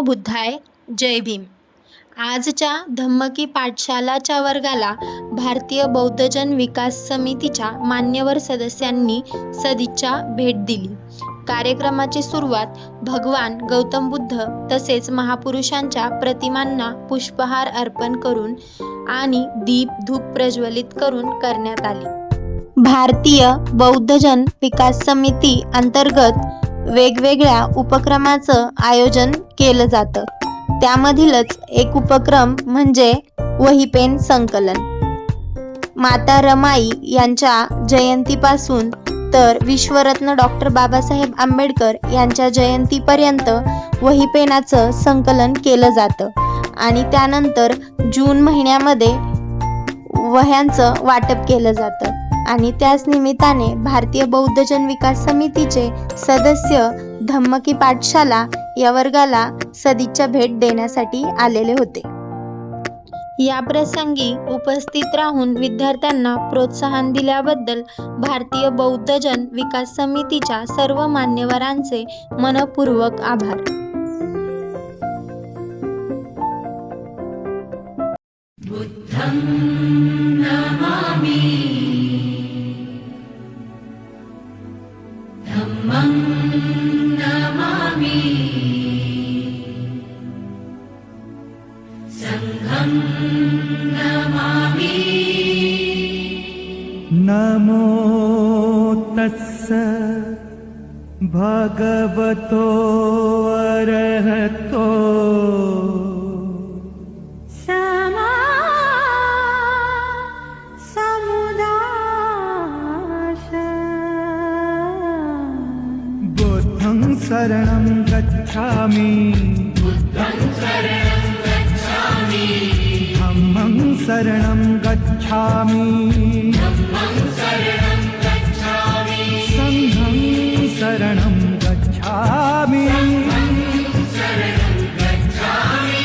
बुद्धाय जय भीम। आजच्या धम्मकी पाठशालाच्या वर्गाला भारतीय बौद्धजन विकास समितीच्या मान्यवर सदस्यांनी सदिच्छा भेट दिली। कार्यक्रमाची सुरुवात भगवान गौतम बुद्ध तसेच महापुरुषांच्या प्रतिमांना पुष्पहार अर्पण करून आणि दीप धूप प्रज्वलित करून करण्यात आली। भारतीय बौद्धजन विकास समिती अंतर्गत वेगवेगळ्या उपक्रमाचं आयोजन केलं जातं। त्यामधीलच एक उपक्रम म्हणजे वहीपेन संकलन। माता रमाई यांच्या जयंतीपासून तर विश्वरत्न डॉक्टर बाबासाहेब आंबेडकर यांच्या जयंतीपर्यंत वहीपेनाचं संकलन केलं जातं आणि त्यानंतर जून महिन्यामध्ये वह्यांचं वाटप केलं जातं आणि त्याच निमित्ताने भारतीय बौद्धजन विकास समितीचे सदस्य धम्मकी पाठशाला या वर्गाला सदिच्छा भेट देण्यासाठी आलेले होते। या प्रसंगी उपस्थित राहून विद्यार्थ्यांना प्रोत्साहन दिल्याबद्दल भारतीय बौद्धजन विकास समितीच्या सर्व मान्यवरांचे मनपूर्वक आभार। बुद्धं नमामि धम्मं नमामि संघं नमामि। नमो तस्स भगवतो अरहतो शरणं गच्छामि बुद्धं शरणं गच्छामि धम्मं शरणं गच्छामि धम्मं शरणं गच्छामि संघं शरणं गच्छामि। शरणं गच्छामि।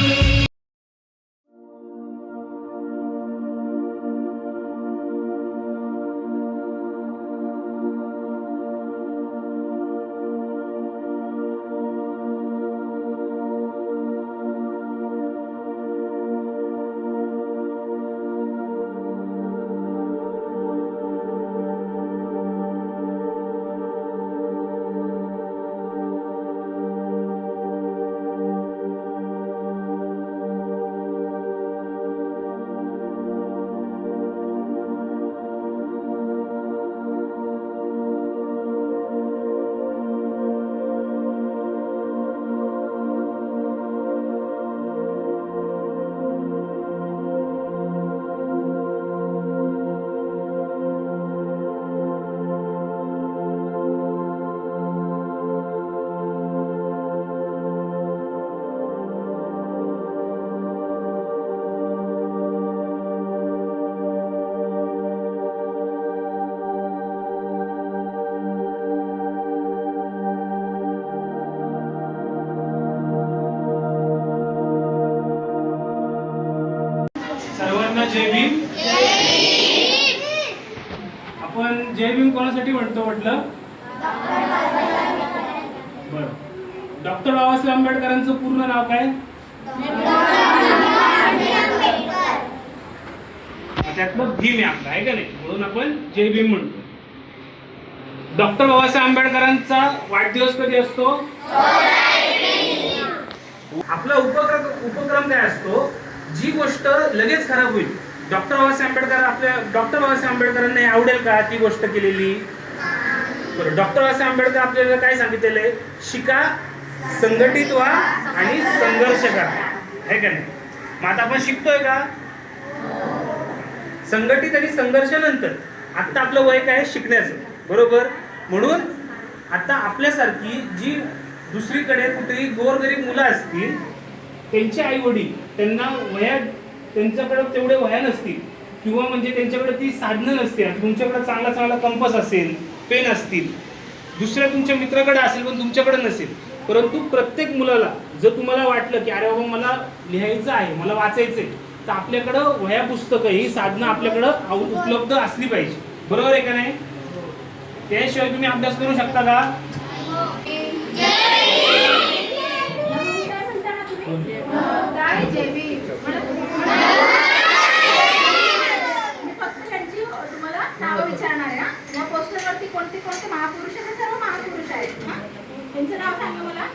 सर्वांना जय भीम। आपण जय भीम कोणासाठी म्हणतो म्हटलं? बरं, डॉक्टर बाबासाहेब आंबेडकरांचं पूर्ण नाव काय? त्यातलं भीम आहे आपलं, आहे का नाही? म्हणून आपण जय भीम म्हणतो। डॉक्टर बाबासाहेब आंबेडकरांचा वाढदिवस कधी असतो? आपला उपक्रम काय असतो? जी गोष्ट लगेच खराब होईल, डॉक्टर बाबासाहेब आंबेडकरांना आवडेल का ती गोष्ट केलेली? बरं, डॉक्टर बाबासाहेब आंबेडकर आपल्याला काय सांगितलेलं आहे? शिका, संघटित व्हा आणि संघर्ष करा, आहे का नाही? मग आता आपण शिकतोय का? संघटित आणि संघर्षानंतर आता आपलं वय काय? शिकण्याचं, बरोबर? म्हणून आता आपल्यासारखी जी दुसरीकडे कुठेही गोरगरीब मुलं असतील, त्यांचे आई वडील त्यांना त्यांच्याकडे तेवढे वह्या नसतील किंवा म्हणजे त्यांच्याकडे ती साधनं नसतील। तुमच्याकडे चांगला कंपास असेल, पेन असतील, दुसऱ्या तुमच्या मित्राकडे असेल पण तुमच्याकडे नसेल, परंतु प्रत्येक मुलाला जर तुम्हाला वाटलं की अरे बाबा मला लिहायचं आहे, मला वाचायचं आहे, तर आपल्याकडं वह्या पुस्तकं ही साधनं आपल्याकडं उपलब्ध असली पाहिजे, बरोबर आहे का नाही? त्याशिवाय तुम्ही अभ्यास करू शकता का? नावं विचारणार आहे. या पोस्टरवरती कोणते कोणते महापुरुष आहेत? सर्व महापुरुष आहेत. त्यांचं नाव सांगा मला.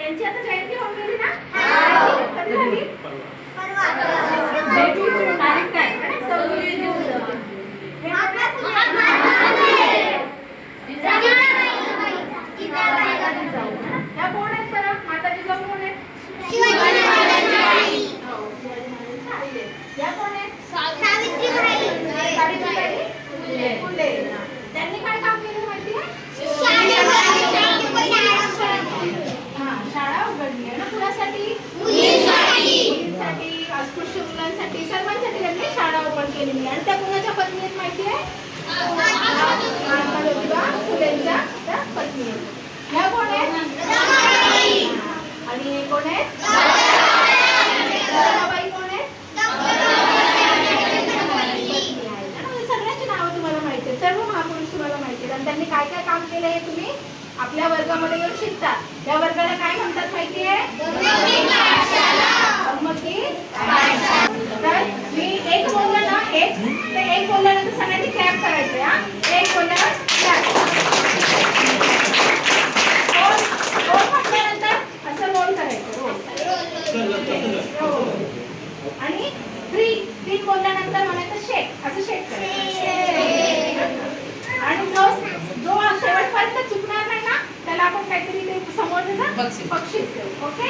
यांची आता जयंती होऊन गेली ना? कधी झाली? तारीख काय? 26 जून. त्या कोण आहेत बरं? माता जिजाऊ कोण आहेत? या कोण आहेत? सावित्रीबाई फुले. त्यांनी काय काम केलं माहिती आहे? शाळा उघडली आहे ना कुणासाठी? मुलींसाठी, अस्पृश्य मुलांसाठी, सर्वांसाठी त्यांनी शाळा ओपन केलेली आहे. आणि त्या कुणाच्या पत्नी आहेत माहिती आहे? महात्मा ज्योतिबा फुलेंच्या त्या पत्नी आहेत. ह्या कोण आहेत? आणि हे कोण आहेत? रमाबाई कोण आहेत? सगळ्यांची नावं तुम्हाला माहिती आहेत. सर्व महापुरुष तुम्हाला माहिती आहेत. आणि त्यांनी काय काय काम केलं हे तुम्ही आपल्या वर्गामध्ये येऊन शिकता. त्या वर्गाला काय म्हणतात माहिती आहे? धम्मकी पाठशाला. तर मी एक बोललं ना, एक बोलल्यानंतर सगळ्यांनी क्लॅप करायचं. हा, एक बोलल्यावर क्लॅप. रोल म्हटल्यानंतर असं रोल करायचं. रोल. आणि तीन बोलल्यानंतर म्हणायचं शेक. असं शेक करायचं. आणि जो शेवटपर्यंत चुकणार नाही ना, त्याला आपण काहीतरी ते समोर बक्षीस देऊ. ओके.